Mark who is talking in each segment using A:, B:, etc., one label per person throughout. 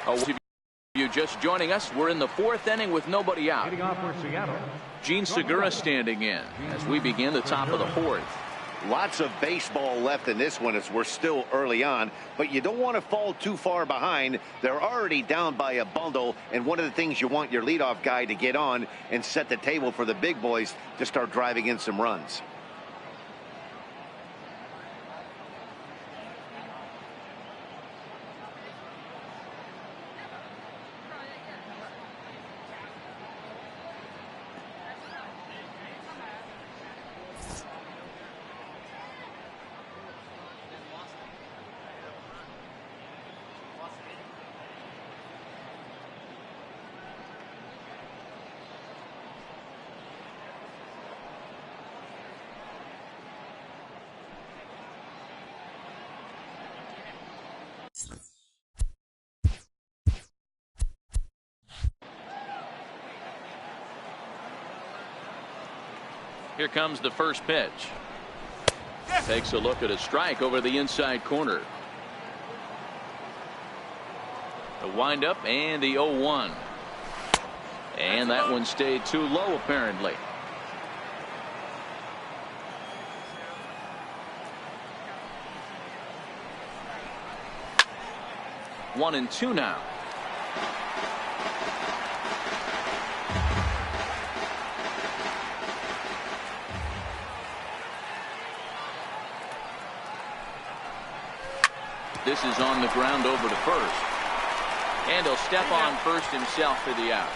A: Oh, if you just joining us, we're in the 4th inning with nobody out. Gene Segura standing in as we begin the top of the 4th.
B: Lots of baseball left in this one as we're still early on, but you don't want to fall too far behind. They're already down by a bundle, and one of the things you want your leadoff guy to get on and set the table for the big boys to start driving in some runs.
A: Here comes the first pitch. Takes a look at a strike over the inside corner. The windup and the 0-1. And that one stayed too low apparently. One and two now. This is on the ground over to first. And he'll step on first himself for the out.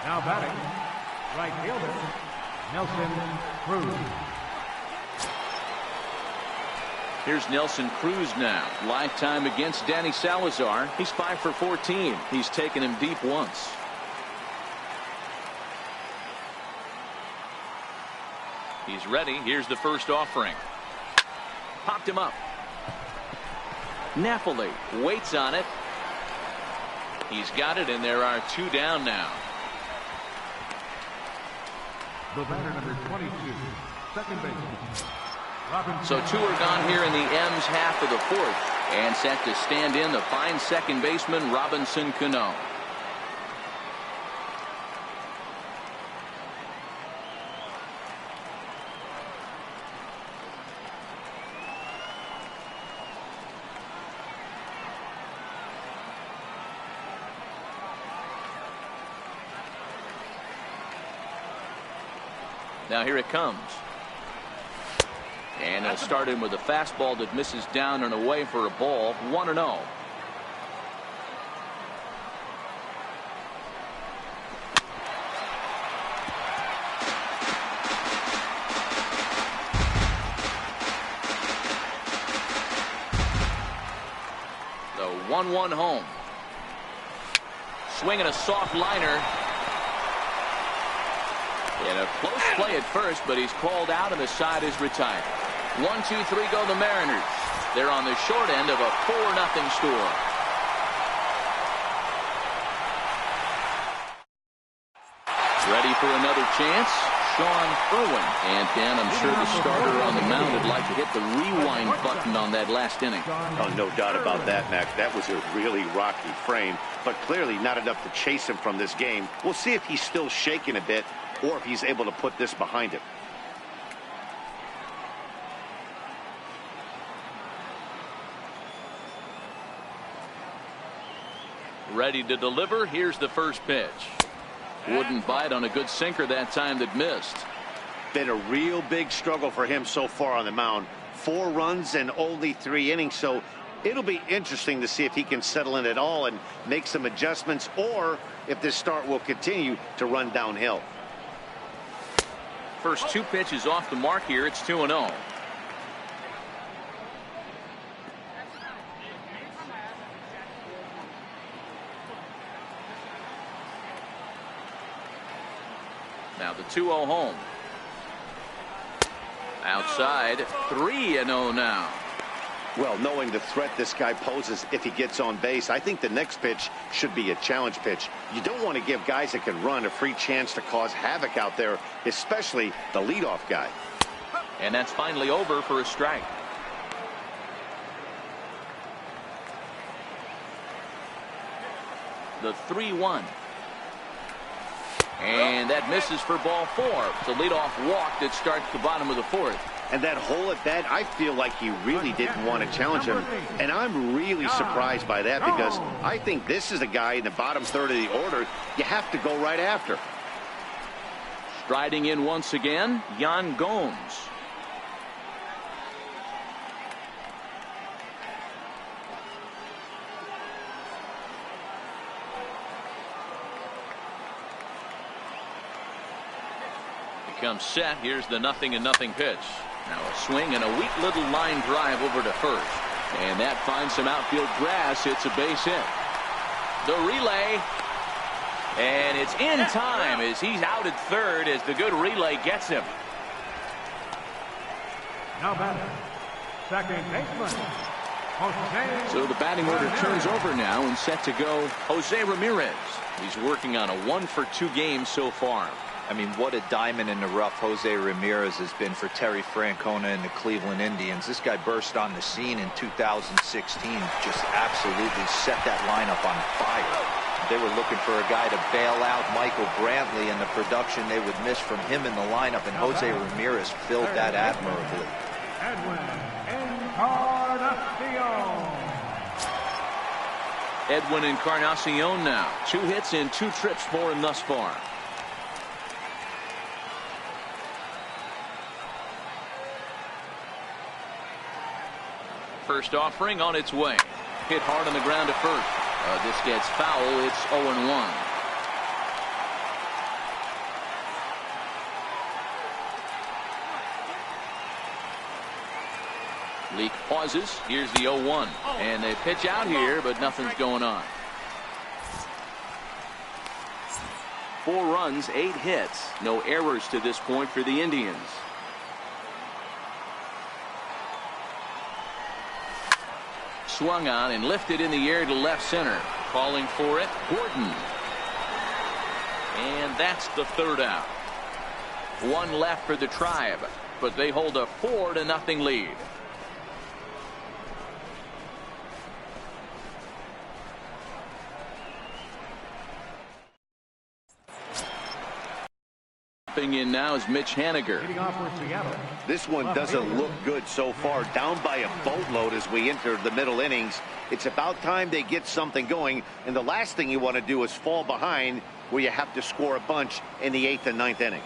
C: Now batting, right fielder, Nelson Cruz.
A: Here's Nelson Cruz now. Lifetime against Danny Salazar. He's 5 for 14. He's taken him deep once. He's ready. Here's the first offering. Popped him up. Napoli waits on it. He's got it, and there are 2 down now.
C: The batter number 22, second baseman.
A: So 2 are gone here in the M's half of the 4th, and set to stand in the fine second baseman Robinson Cano. Now here it comes. And he'll start in with a fastball that misses down and away for a ball. 1-0. The 1-1 home. Swinging a soft liner. In a close play at first, but he's called out and the side is retired. 1-2-3 go the Mariners. They're on the short end of a 4-0 score. Ready for another chance? Sean Irwin. And Dan, I'm sure the starter on the mound would like to hit the rewind button on that last inning.
B: Oh, no doubt about that, Mac. That was a really rocky frame, but clearly not enough to chase him from this game. We'll see if he's still shaking a bit or if he's able to put this behind him.
A: Ready to deliver. Here's the first pitch. Wouldn't bite on a good sinker that time that missed.
B: Been a real big struggle for him so far on the mound. 4 runs and only 3 innings, so it'll be interesting to see if he can settle in at all and make some adjustments, or if this start will continue to run downhill.
A: First 2 pitches off the mark here. It's 2-0. Now the 2-0 home. Outside. 3-0 now.
B: Well, knowing the threat this guy poses if he gets on base, I think the next pitch should be a challenge pitch. You don't want to give guys that can run a free chance to cause havoc out there, especially the leadoff guy.
A: And that's finally over for a strike. The 3-1. And that misses for ball 4. It's a leadoff walk that starts the bottom of the 4th.
B: And that hole at bat, I feel like he really didn't want to challenge him. And I'm really surprised by that, because I think this is a guy in the bottom 3rd of the order you have to go right after.
A: Striding in once again, Yan Gomes. Comes set. Here's the 0-0 pitch. Now a swing and a weak little line drive over to first. And that finds some outfield grass. It's a base hit. The relay. And it's in time as he's out at 3rd as the good relay gets him.
C: Now batter, second baseman, Jose.
A: So the batting order turns over now and set to go Jose Ramirez. He's working on a 1-for-2 game so far.
D: I mean, what a diamond in the rough Jose Ramirez has been for Terry Francona and the Cleveland Indians. This guy burst on the scene in 2016, just absolutely set that lineup on fire. They were looking for a guy to bail out Michael Brantley, and the production they would miss from him in the lineup, and Jose Ramirez filled that admirably.
A: Edwin Encarnacion now. 2 hits in 2 trips for him thus far. First offering on its way. Hit hard on the ground to first. This gets foul. It's 0-1. Leak pauses. Here's the 0-1. And they pitch out here, but nothing's going on. 4 runs, 8 hits. No errors to this point for the Indians. Swung on and lifted in the air to left center. Calling for it, Gordon. And that's the 3rd out. 1 left for the Tribe, but they hold a 4-0 lead. In now is Mitch Haniger.
B: This one doesn't look good so far. Down by a boatload as we enter the middle innings. It's about time they get something going, and the last thing you want to do is fall behind where you have to score a bunch in the 8th and 9th inning.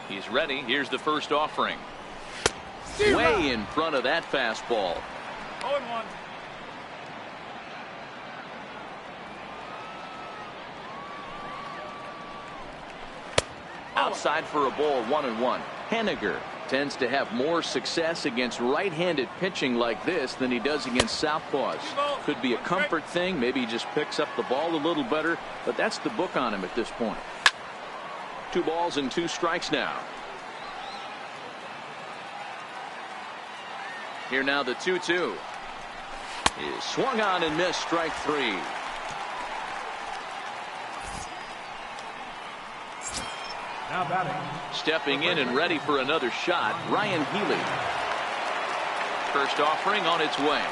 A: He's ready. Here's the first offering. Way in front of that fastball.
E: 0-1.
A: Outside for a ball, 1-1. Haniger tends to have more success against right-handed pitching like this than he does against southpaws. Could be a comfort thing. Maybe he just picks up the ball a little better, but that's the book on him at this point. 2 balls and 2 strikes now. Here now the 2-2 is swung on and missed. Strike 3.
C: Now batting.
A: Stepping in and ready for another shot, Ryan Healy. First offering on its way.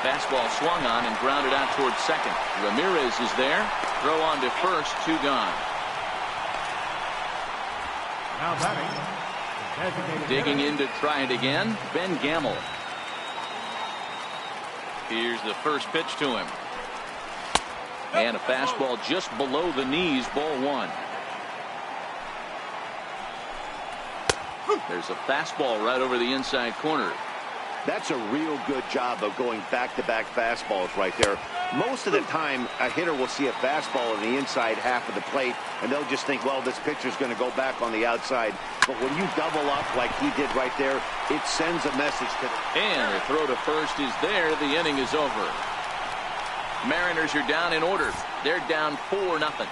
A: Fastball swung on and grounded out towards second. Ramirez is there. Throw on to first. 2 gone.
C: Now batting.
A: Digging in to try it again, Ben Gamel. Here's the first pitch to him. And a fastball just below the knees, ball 1. There's a fastball right over the inside corner.
B: That's a real good job of going back-to-back fastballs right there. Most of the time, a hitter will see a fastball in the inside half of the plate, and they'll just think, well, this pitcher's going to go back on the outside. But when you double up like he did right there, it sends a message to them.
A: And the throw to first is there. The inning is over. Mariners are down in order. They're down 4-0.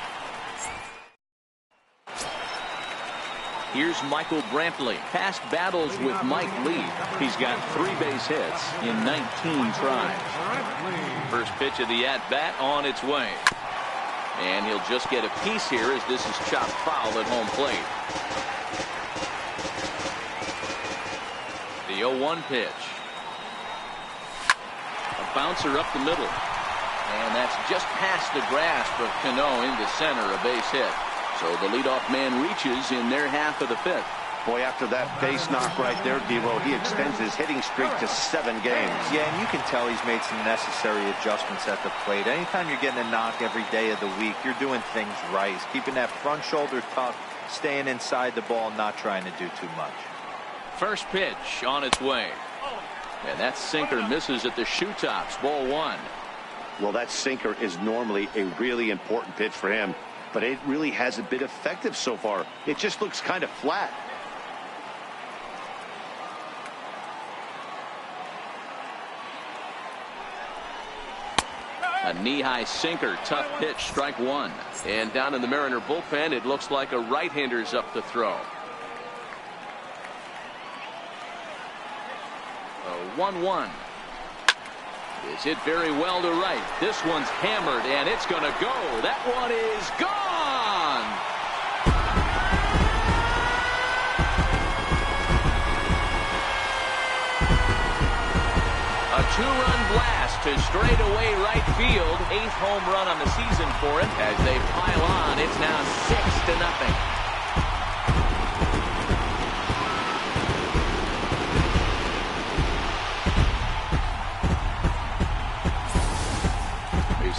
A: Here's Michael Brantley. Past battles with Mike Lee. He's got 3 base hits in 19 tries. First pitch of the at-bat on its way. And he'll just get a piece here as this is chopped foul at home plate. The 0-1 pitch. A bouncer up the middle. And that's just past the grasp of Cano into center, a base hit. So the leadoff man reaches in their half of the 5th.
B: Boy, after that base knock right there, D-Roll, he extends his hitting streak to 7 games.
D: Yeah, and you can tell he's made some necessary adjustments at the plate. Anytime you're getting a knock every day of the week, you're doing things right. He's keeping that front shoulder tucked, staying inside the ball, not trying to do too much.
A: First pitch on its way. And that sinker misses at the shoe tops. Ball 1.
B: Well, that sinker is normally a really important pitch for him, but it really hasn't been effective so far. It just looks kind of flat.
A: A knee-high sinker, tough pitch, strike 1. And down in the Mariner bullpen, it looks like a right-hander's up to throw. A 1-1. Is hit very well to right. This one's hammered, and it's going to go. That one is gone. A 2-run blast to straightaway right field. 8th home run on the season for him. As they pile on, it's now 6-0.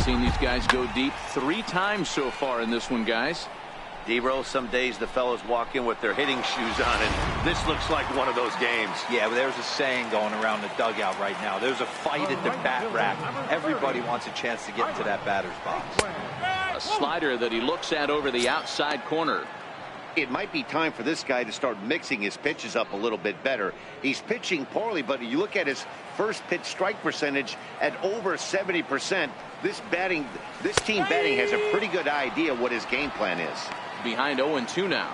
A: Seen these guys go deep 3 times so far in this one, guys.
B: D-Roll, some days the fellows walk in with their hitting shoes on, and this looks like one of those games.
D: Yeah, but there's a saying going around the dugout right now. There's a fight at the bat rack. Everybody wants a chance to get into that batter's box.
A: A slider that he looks at over the outside corner.
B: It might be time for this guy to start mixing his pitches up a little bit better. He's pitching poorly, but you look at his first pitch strike percentage at over 70%. This team batting has a pretty good idea what his game plan is.
A: Behind 0-2 now.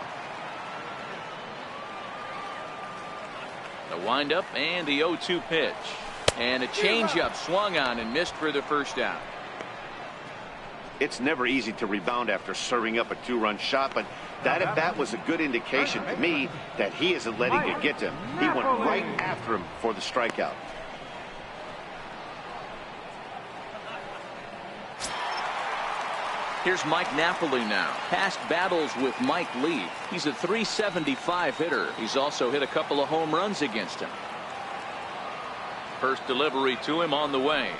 A: The windup and the 0-2 pitch. And a changeup swung on and missed for the first out.
B: It's never easy to rebound after serving up a 2-run shot, but that at bat was a good indication to me that he isn't letting it get to him. He went right after him for the strikeout.
A: Here's Mike Napoli now. Past battles with Mike Lee. He's a .375 hitter. He's also hit a couple of home runs against him. First delivery to him on the way.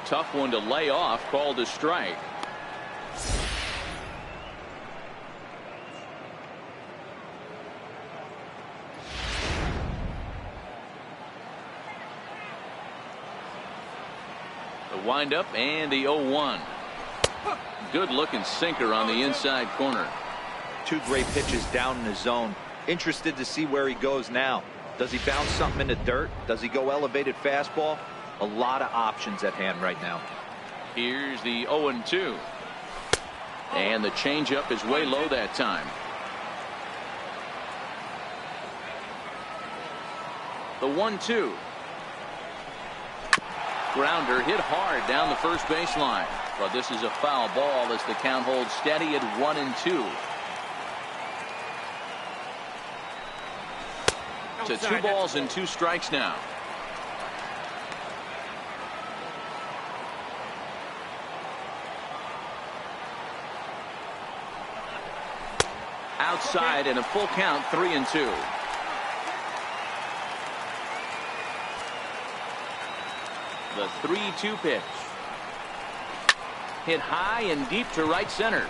A: Tough one to lay off, called a strike. The windup and the 0-1. Good looking sinker on the inside corner.
D: 2 great pitches down in the zone. Interested to see where he goes now. Does he bounce something in the dirt? Does he go elevated fastball? A lot of options at hand right now.
A: Here's the 0-2. And the changeup is way low that time. The 1-2. Grounder hit hard down the first baseline. But this is a foul ball as the count holds steady at 1-2. To 2 balls and 2 strikes now. Outside and a full count, 3-2. The 3-2 pitch. Hit high and deep to right center.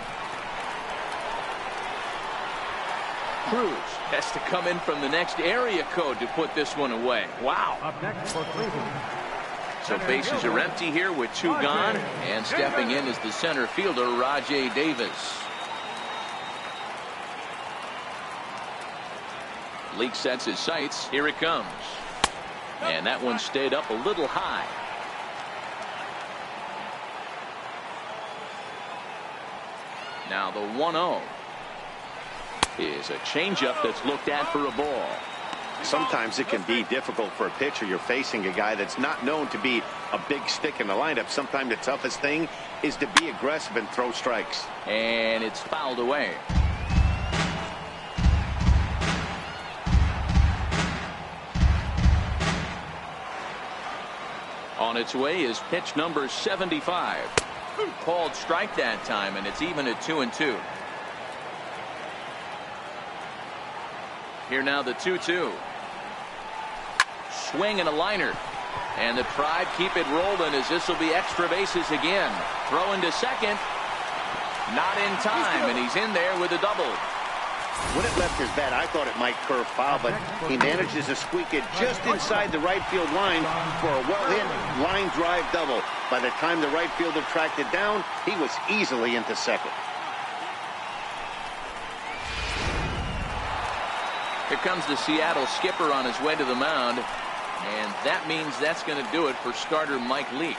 A: Cruz has to come in from the next area code to put this one away. Wow.
C: Up next for Cleveland.
A: So bases are empty here with 2 gone, and stepping in is the center fielder, Rajai Davis. Leake sets his sights. Here it comes. And that one stayed up a little high. Now the 1-0. is a changeup that's looked at for a ball.
B: Sometimes it can be difficult for a pitcher. You're facing a guy that's not known to be a big stick in the lineup. Sometimes the toughest thing is to be aggressive and throw strikes.
A: And it's fouled away. On its way is pitch number 75. Called strike that time, and it's even at 2-2. Here now the 2-2. Swing and a liner. And the Tribe keep it rolling as this will be extra bases again. Throw into second. Not in time, and he's in there with a double.
B: When it left his bat, I thought it might curve foul, but he manages to squeak it just inside the right field line for a well-hit line drive double. By the time the right fielder tracked it down, he was easily into second.
A: Here comes the Seattle skipper on his way to the mound, and that means that's going to do it for starter Mike Leake.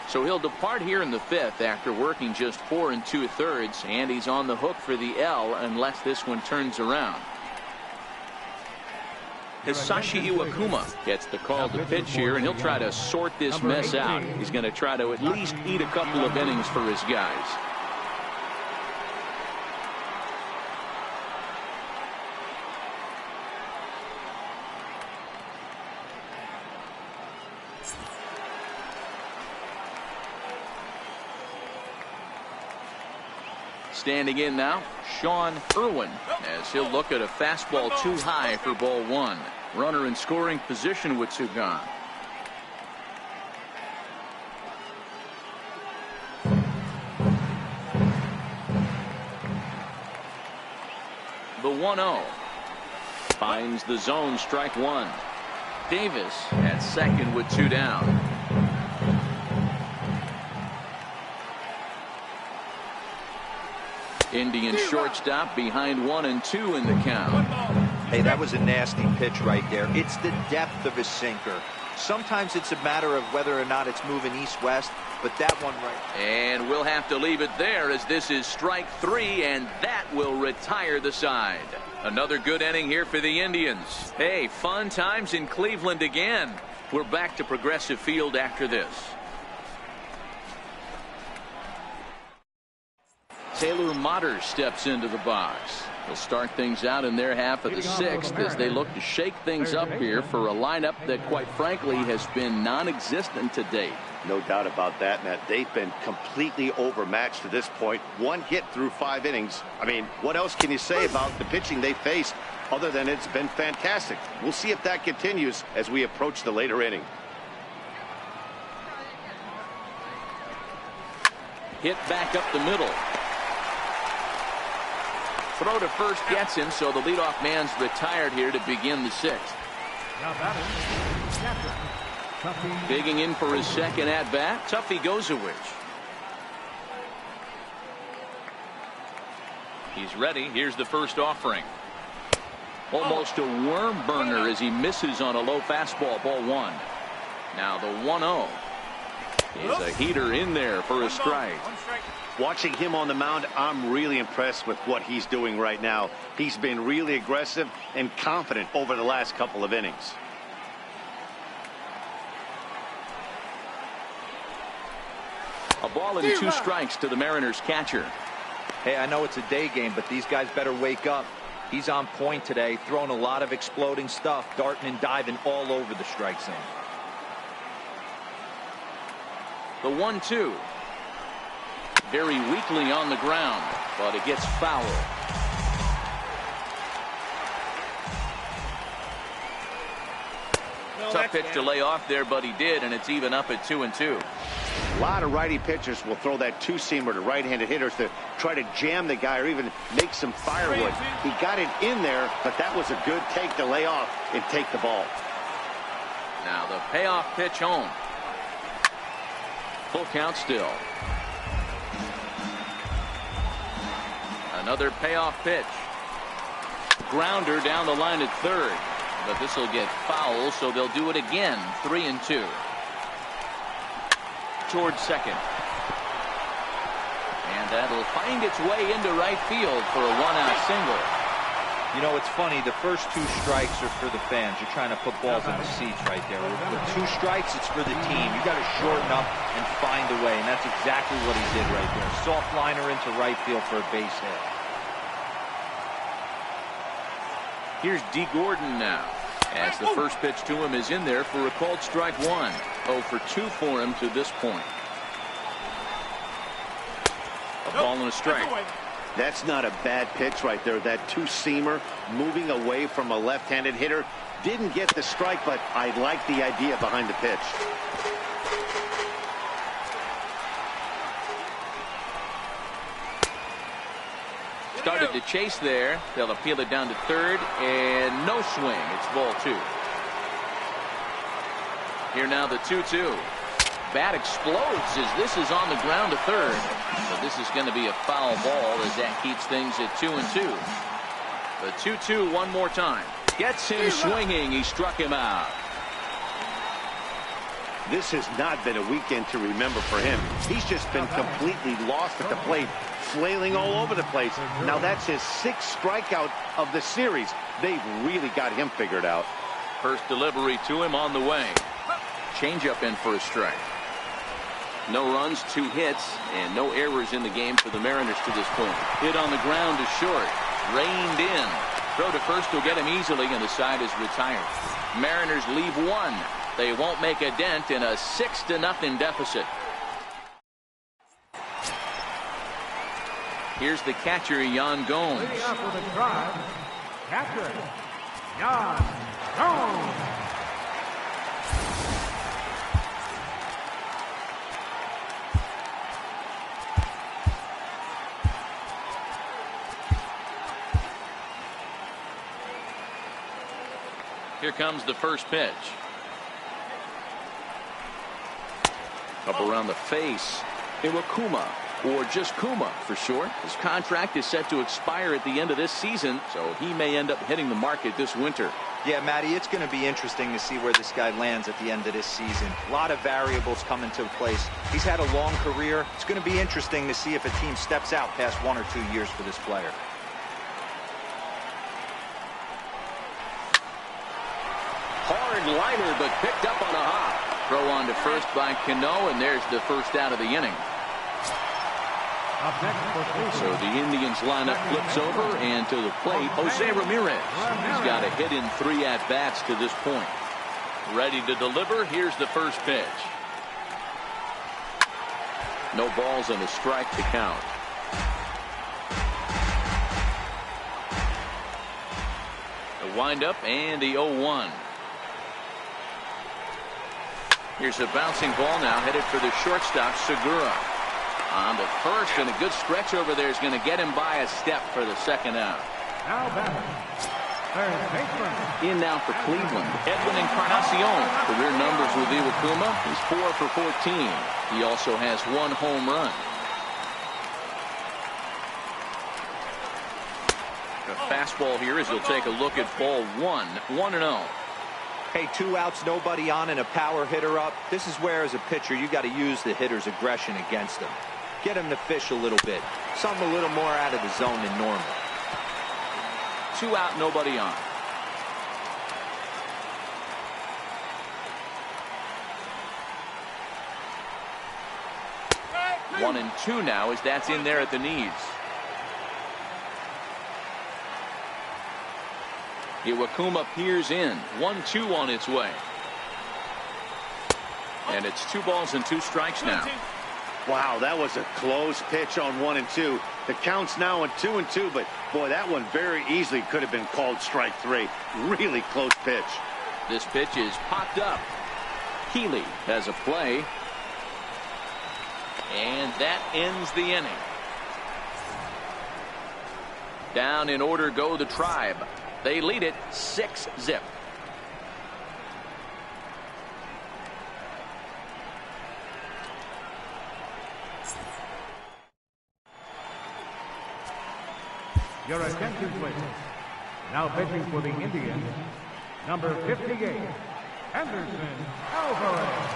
A: So he'll depart here in the 5th after working just 4 2/3, and he's on the hook for the L unless this one turns around. Hisashi Iwakuma gets the call to pitch here, and he'll try to sort this mess out. He's going to try to at least eat a couple of innings for his guys. Standing in now, Sean Irwin, as he'll look at a fastball too high for ball 1. Runner in scoring position with 2 gone. The 1-0 finds the zone, strike 1. Davis at second with 2 down. Indian shortstop behind 1 and 2 in the count.
D: Hey, that was a nasty pitch right there. It's the depth of his sinker. Sometimes it's a matter of whether or not it's moving east-west, but that one right.
A: And we'll have to leave it there as this is strike 3, and that will retire the side. Another good inning here for the Indians. Hey, fun times in Cleveland again. We're back to Progressive Field after this. Taylor Motter steps into the box. They'll start things out in their half of the 6th as they look to shake things up here for a lineup that, quite frankly, has been non-existent to date.
B: No doubt about that, Matt. They've been completely overmatched to this point. 1 hit through 5 innings. I mean, what else can you say about the pitching they faced other than it's been fantastic? We'll see if that continues as we approach the later inning.
A: Hit back up the middle. Throw to first gets him, so the leadoff man's retired here to begin the 6th. Digging in for his second at-bat, Tuffy Gozowicz. He's ready. Here's the first offering. Almost a worm burner as he misses on a low fastball, ball 1. Now the 1-0 is a heater in there for a strike.
B: Watching him on the mound, I'm really impressed with what he's doing right now. He's been really aggressive and confident over the last couple of innings.
A: A ball and 2 strikes to the Mariners catcher.
D: Hey, I know it's a day game, but these guys better wake up. He's on point today, throwing a lot of exploding stuff, darting and diving all over the strike zone.
A: The 1-2. Very weakly on the ground, but it gets foul. Tough pitch to lay off there, but he did, and it's even up at 2-2.
B: A lot of righty pitchers will throw that 2-seamer to right-handed hitters to try to jam the guy or even make some firewood. He got it in there, but that was a good take to lay off and take the ball.
A: Now the payoff pitch home. Full count still. Another payoff pitch. Grounder down the line at third. But this will get foul, so they'll do it again. 3-2. Towards second. And That'll find its way into right field for a one-out single.
D: You know, it's funny, the first 2 strikes are for the fans. You're trying to put balls in the seats right there. With 2 strikes, it's for the team. You got to shorten up and find a way, and that's exactly what he did right there. Soft liner into right field for a base hit.
A: Here's D. Gordon now, as the first pitch to him is in there for a called strike 1. 0 for 2 for him to this point. A ball and a strike.
B: That's not a bad pitch right there. That two-seamer moving away from a left-handed hitter. Didn't get the strike, but I like the idea behind the pitch.
A: Started to chase there. They'll appeal it down to third, and no swing. It's ball 2. Here now the 2-2. Bat explodes as this is on the ground to third. But this is going to be a foul ball as that keeps things at 2-2. The 2-2 one more time. Gets him swinging. He struck him out.
B: This has not been a weekend to remember for him. He's just been completely lost at the plate, flailing all over the place. Now that's his 6th strikeout of the series. They've really got him figured out.
A: First delivery to him on the way. Changeup in for a strike. No runs, 2 hits, and no errors in the game for the Mariners to this point. Hit on the ground is short. Reined in. Throw to first will get him easily, and the side is retired. Mariners leave 1. They won't make a dent in a 6-0 deficit. Here's the catcher, Yan Gomes.
C: Leading up with a drive, catcher, Yan Gomes.
A: Here comes the first pitch. Up around the face. Iwakuma, or just Kuma for short. His contract is set to expire at the end of this season, so he may end up hitting the market this winter.
D: Yeah, Matty, it's going to be interesting to see where this guy lands at the end of this season. A lot of variables come into place. He's had a long career. It's going to be interesting to see if a team steps out past 1 or 2 years for this player.
A: Hard liner, but picked up on a hop. Throw on to first by Cano, and there's the first out of the inning. So the Indians lineup flips over, and to the plate, Jose Ramirez. He's got a hit in 3 at-bats to this point. Ready to deliver. Here's the first pitch. No balls and a strike to count. The windup and the 0-1. Here's a bouncing ball now headed for the shortstop, Segura. On to first, and a good stretch over there is going to get him by a step for the second out.
C: Now batter, third baseman.
A: In now for Cleveland, Edwin Encarnacion. Career numbers with Iwakuma. He's 4 for 14. He also has 1 home run. A fastball here as he'll take a look at ball 1. 1-0.
D: Hey, 2 outs, nobody on, and a power hitter up. This is where, as a pitcher, you got to use the hitter's aggression against him. Get him to fish a little bit. Something a little more out of the zone than normal.
A: 2 out, nobody on. One and 2 now as that's in there at the knees. Iwakuma peers in. 1-2 on its way. And it's 2 balls and 2 strikes now.
B: Wow, that was a close pitch on 1 and 2. The count's now on 2 and 2, but boy, that one very easily could have been called strike 3. Really close pitch.
A: This pitch is popped up. Healy has a play. And that ends the inning. Down in order go the Tribe. They lead it 6-0.
C: Your attention, please. Now pitching for the Indians, number 58, Anderson Alvarez.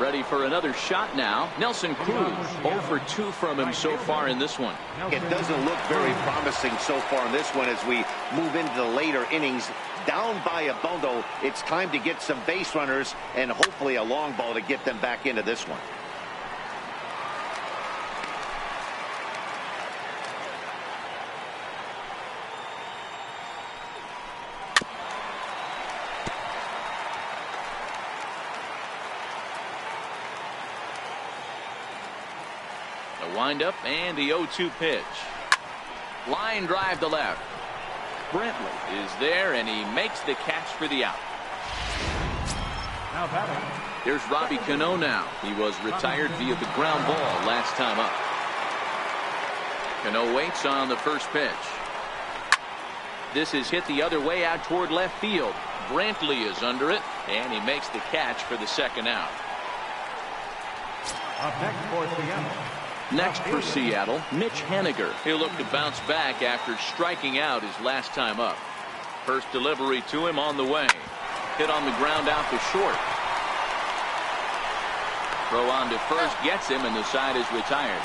A: Ready for another shot now. Nelson Cruz 0 for 2 from him so far in this one.
B: It doesn't look very promising so far in this one as we move into the later innings. Down by a bundle, it's time to get some base runners and hopefully a long ball to get them back into this one.
A: The windup and the 0-2 pitch. Line drive to left. Brantley is there, and he makes the catch for the out.
C: Now batting.
A: Here's Robbie Cano now. He was retired via the ground ball last time up. Cano waits on the first pitch. This is hit the other way out toward left field. Brantley is under it, and he makes the catch for the second out.
C: Up next for Seattle.
A: Next for Seattle, Mitch Haniger. He'll look to bounce back after striking out his last time up. First delivery to him on the way. Hit on the ground out to short. Throw on to first gets him, and the side is retired.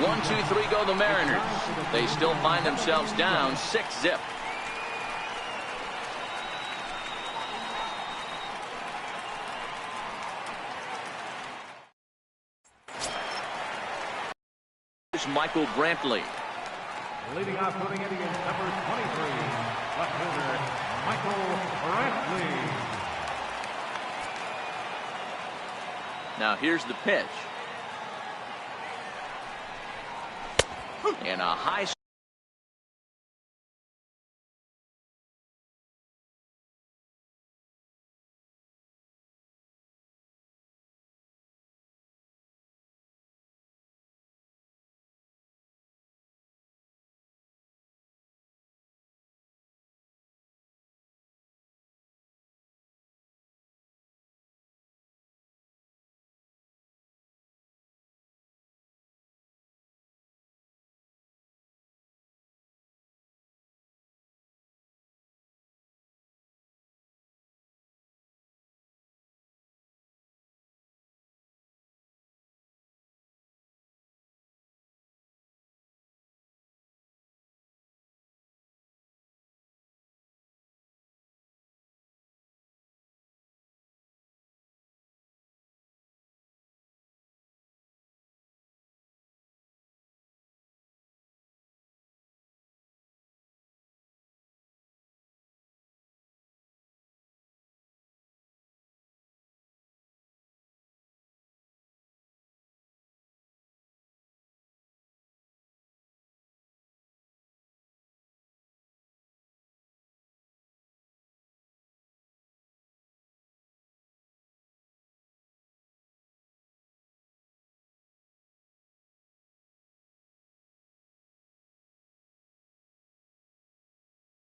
A: 1-2-3 go the Mariners. They still find themselves down 6-0. Michael Brantley.
C: Leading off for the Indians, number 23, left fielder Michael Brantley.
A: Now here's the pitch. And a high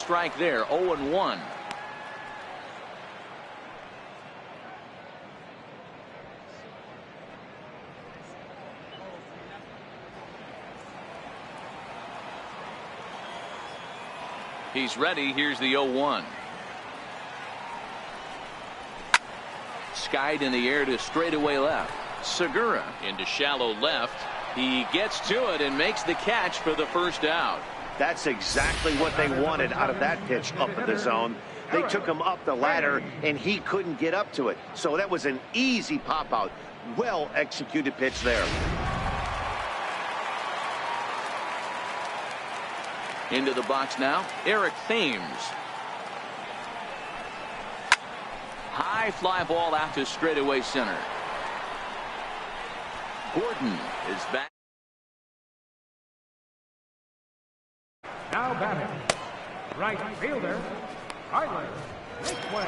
A: strike there. 0-1. He's ready. Here's the 0-1. Skied in the air to straightaway left. Segura into shallow left. He gets to it and makes the catch for the first out.
B: That's exactly what they wanted out of that pitch up in the zone. They took him up the ladder, and he couldn't get up to it. So that was an easy pop-out. Well-executed pitch there.
A: Into the box now, Eric Thames. High fly ball out to straightaway center. Gordon is back.
C: Now batting, right fielder Tyler Naquin.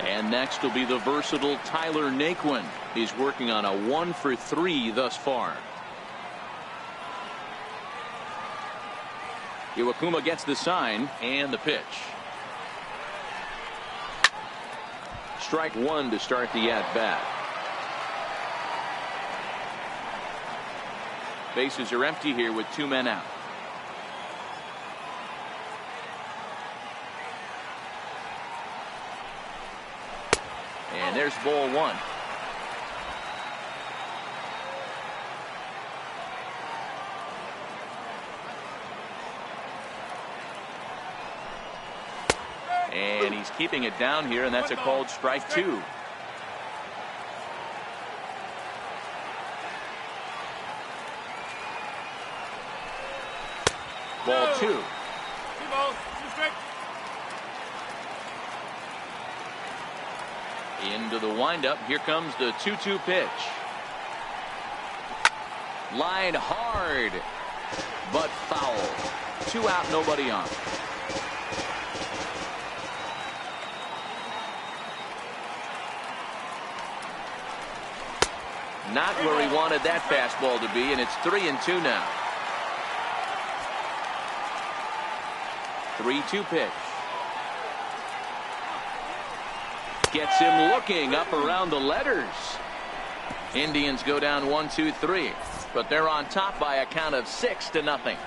A: And next will be the versatile Tyler Naquin. He's working on a 1-for-3 thus far. Iwakuma gets the sign and the pitch. Strike one to start the at-bat. Bases are empty here with 2 men out. And there's ball one. And he's keeping it down here, and that's a called strike 2. Ball 2. Into the windup. Here comes the 2-2 pitch. Line hard, but foul. 2 out, nobody on. Not where he wanted that fastball to be, and it's 3-2 now. 3-2 pitch. Gets him looking up around the letters. Indians go down 1-2-3, but they're on top by a count of 6-0.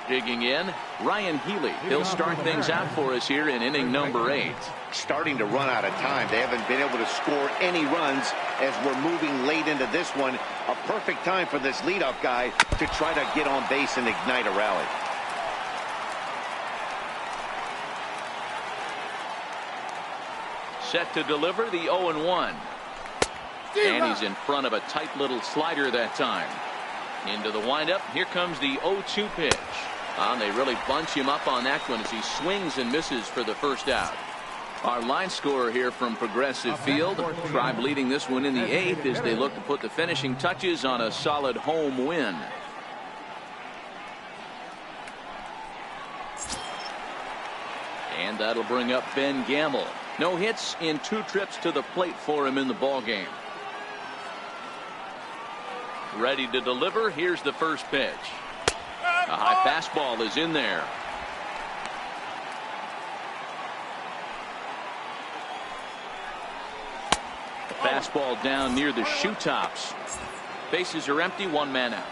A: Digging in, Ryan Healy. He'll start things out for us here in inning number 8.
B: Starting to run out of time. They haven't been able to score any runs as we're moving late into this one. A perfect time for this leadoff guy to try to get on base and ignite a rally.
A: Set to deliver the 0-1. And he's in front of a tight little slider that time. Into the windup. Here comes the 0-2 pitch. They really bunch him up on that one as he swings and misses for the first out. Our line scorer here from Progressive Field. Tribe leading this one in the 8th as they look to put the finishing touches on a solid home win. And that'll bring up Ben Gamble. No hits in 2 trips to the plate for him in the ball game. Ready to deliver. Here's the first pitch. A high fastball is in there. Fastball down near the shoe tops. Bases are empty. 1 man out.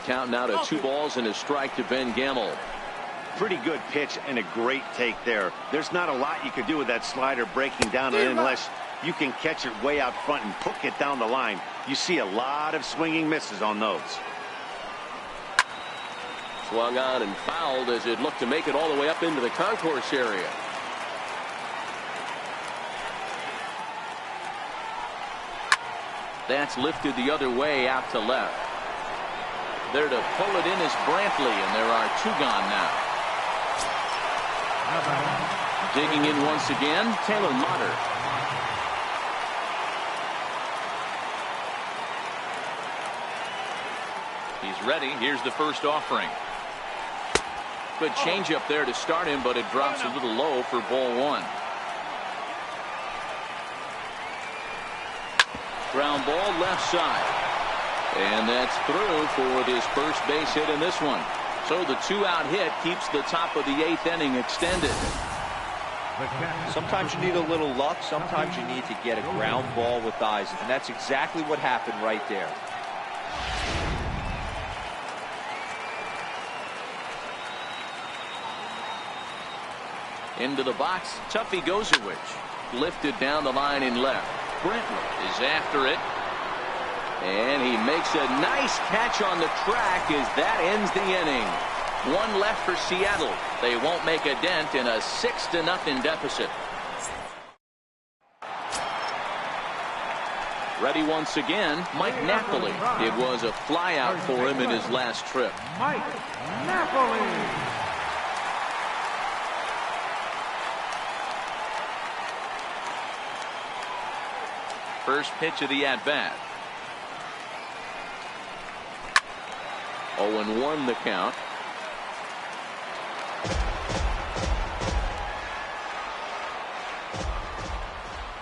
A: Count now to 2 balls and a strike to Ben Gamble.
B: Pretty good pitch and a great take there. There's not a lot you could do with that slider breaking down unless you can catch it way out front and hook it down the line. You see a lot of swinging misses on those.
A: Swung on and fouled as it looked to make it all the way up into the concourse area. That's lifted the other way out to left. There to pull it in is Brantley, and there are 2 gone now. Digging in once again, Taylor Motter. He's ready. Here's the first offering. Good changeup there to start him, but it drops a little low for ball 1. Ground ball left side. And that's through for this first base hit in this one. So the 2-out hit keeps the top of the 8th inning extended.
D: Sometimes you need a little luck. Sometimes you need to get a ground ball with eyes. And that's exactly what happened right there.
A: Into the box, Tuffy Gozerwich. Lifted down the line in left. Brantley is after it. And he makes a nice catch on the track as that ends the inning. 1 left for Seattle. They won't make a dent in a 6-0 deficit. Ready once again, Mike Napoli. It was a flyout for him in his last trip.
C: Mike Napoli.
A: First pitch of the at-bat. 0-1 the count.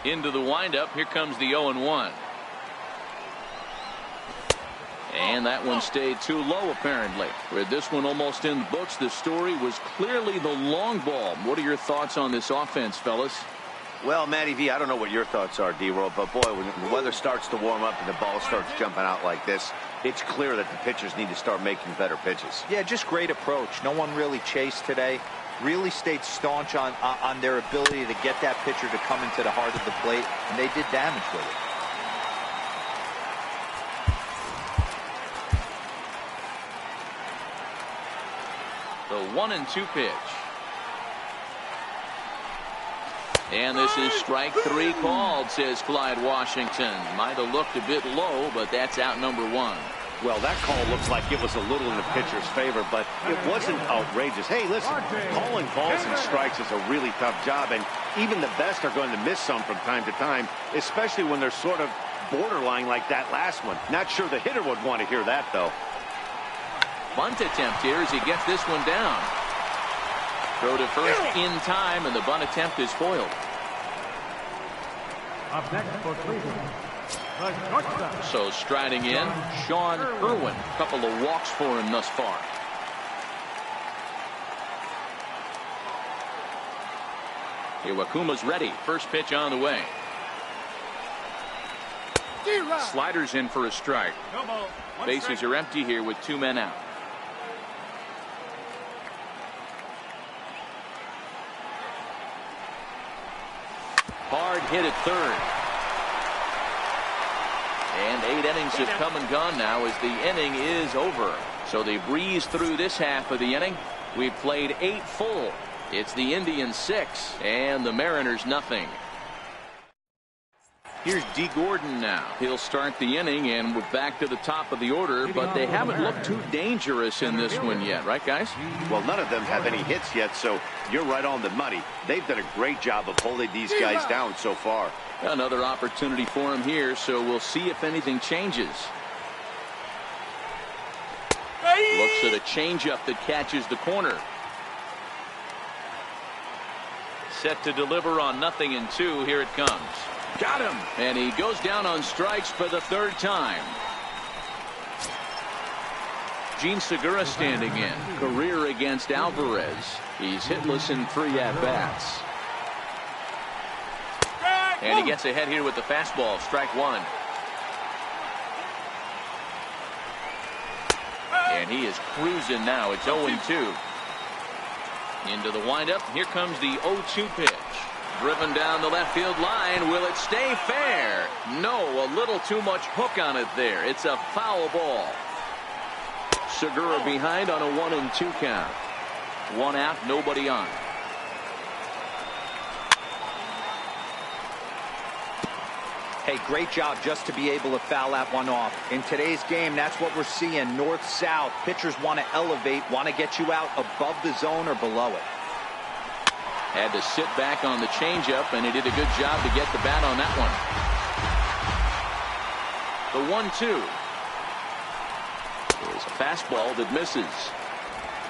A: Into the windup. Here comes the 0-1. And that one stayed too low, apparently. With this one almost in the books, the story was clearly the long ball. What are your thoughts on this offense, fellas?
B: Well, Matty V, I don't know what your thoughts are, D-Roll, but boy, when the weather starts to warm up and the ball starts jumping out like this, it's clear that the pitchers need to start making better pitches.
D: Yeah, just great approach. No one really chased today. Really stayed staunch on their ability to get that pitcher to come into the heart of the plate, and they did damage with it.
A: 1-2 pitch. And this is strike 3 called, says Clyde Washington. Might have looked a bit low, but that's out number 1.
B: Well, that call looks like it was a little in the pitcher's favor, but it wasn't outrageous. Hey, listen, calling balls and strikes is a really tough job, and even the best are going to miss some from time to time, especially when they're sort of borderline like that last one. Not sure the hitter would want to hear that, though.
A: Bunt attempt here as he gets this one down. Throw to first in time, and the bunt attempt is foiled.
C: Up next for Cleveland, the shortstop.
A: So striding in, Sean Irwin. A couple of walks for him thus far. Iwakuma's ready. First pitch on the way. Sliders in for a strike. Bases are empty here with 2 men out. Hard hit at third. And 8 innings have come and gone now as the inning is over. So they breeze through this half of the inning. We've played 8 full. It's the Indians 6 and the Mariners nothing. Here's D. Gordon now. He'll start the inning, and we're back to the top of the order, but they haven't looked too dangerous in this one yet, right, guys?
B: Well, none of them have any hits yet, so you're right on the money. They've done a great job of holding these guys down so far.
A: Another opportunity for him here, so we'll see if anything changes. Looks at a changeup that catches the corner. Set to deliver on 0-2. Here it comes. Got him. And he goes down on strikes for the 3rd time. Gene Segura standing in. Career against Alvarez. He's hitless in 3 at-bats. And he gets ahead here with the fastball. Strike 1. And he is cruising now. It's 0-2. Into the windup. Here comes the 0-2 pitch. Driven down the left field line. Will it stay fair? No, a little too much hook on it there. It's a foul ball. Segura behind on a 1-2 count. 1 out, nobody on.
D: Hey, great job just to be able to foul that one off. In today's game, that's what we're seeing. North-south. Pitchers want to elevate, want to get you out above the zone or below it.
A: Had to sit back on the changeup, and he did a good job to get the bat on that one. The 1-2 is a fastball that misses.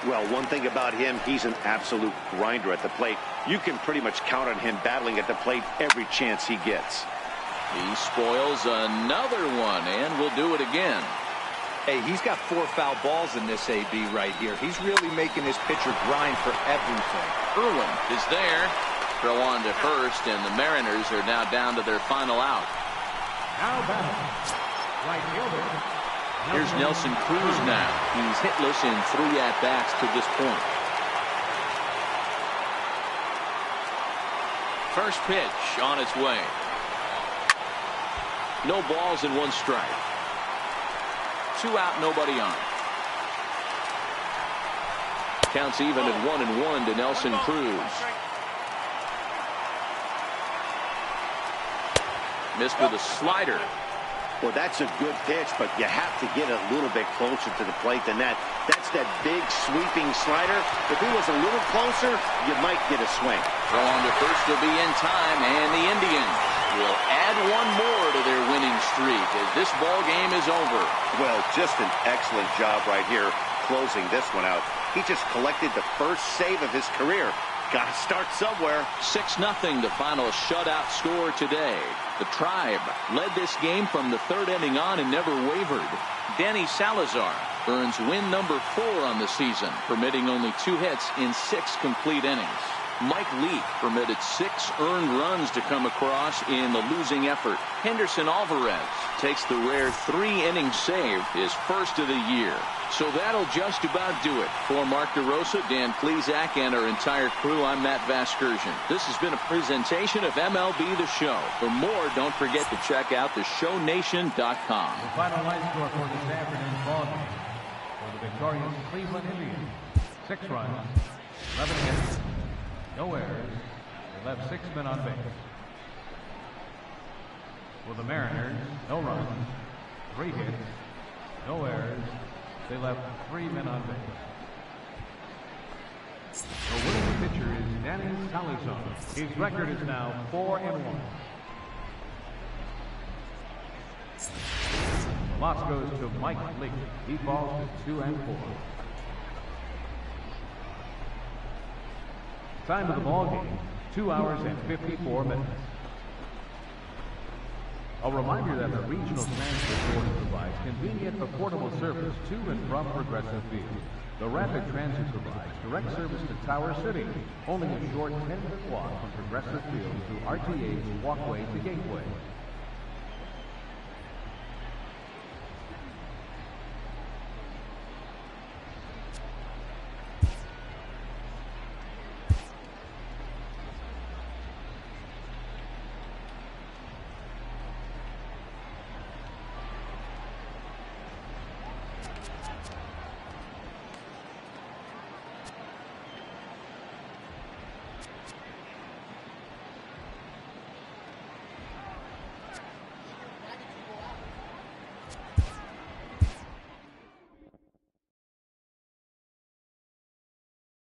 B: Well, one thing about him, he's an absolute grinder at the plate. You can pretty much count on him battling at the plate every chance he gets.
A: He spoils another one, and will do it again.
D: Hey, he's got 4 foul balls in this AB right here. He's really making his pitcher grind for everything.
A: Irwin is there. Throw on to first, and the Mariners are now down to their final out.
C: Now batting, right fielder.
A: Here's Nelson Cruz now. He's hitless in 3 at-bats to this point. First pitch on its way. No balls and 1 strike. 2 out, nobody on. Counts even at 1-1 to Nelson Cruz. Missed with a slider.
B: Well, that's a good pitch, but you have to get a little bit closer to the plate than that. That's that big sweeping slider. If he was a little closer, you might get a swing.
A: Throw on to first will be in time, and the Indians will add 1 more to their winning streak as this ball game is over.
B: Well, just an excellent job right here closing this one out. He just collected the first save of his career. Got to start somewhere.
A: 6-0 the final shutout score today. The Tribe led this game from the 3rd inning on and never wavered. Danny Salazar earns win number 4 on the season, permitting only 2 hits in 6 complete innings. Mike Leake permitted 6 earned runs to come across in the losing effort. Henderson Alvarez takes the rare 3-inning save, his first of the year. So that'll just about do it. For Mark DeRosa, Dan Plesac, and our entire crew, I'm Matt Vasgersian. This has been a presentation of MLB The Show. For more, don't forget to check out theshownation.com.
C: The final line score for this afternoon's ball game for the victorious Cleveland Indians. 6 runs, 11 hits, no errors. They left 6 men on base. For the Mariners, no runs, 3 hits, no errors. They left 3 men on base. The winning pitcher is Danny Salazar. His record is now 4-1. The loss goes to Mike Leake. He falls to 2-4. Time of the ball game, 2 hours and 54 minutes. A reminder that the Regional Transfer Board provides convenient, affordable service to and from Progressive Field. The Rapid Transit provides direct service to Tower City, only a short 10-minute walk from Progressive Field through RTA's Walkway to Gateway.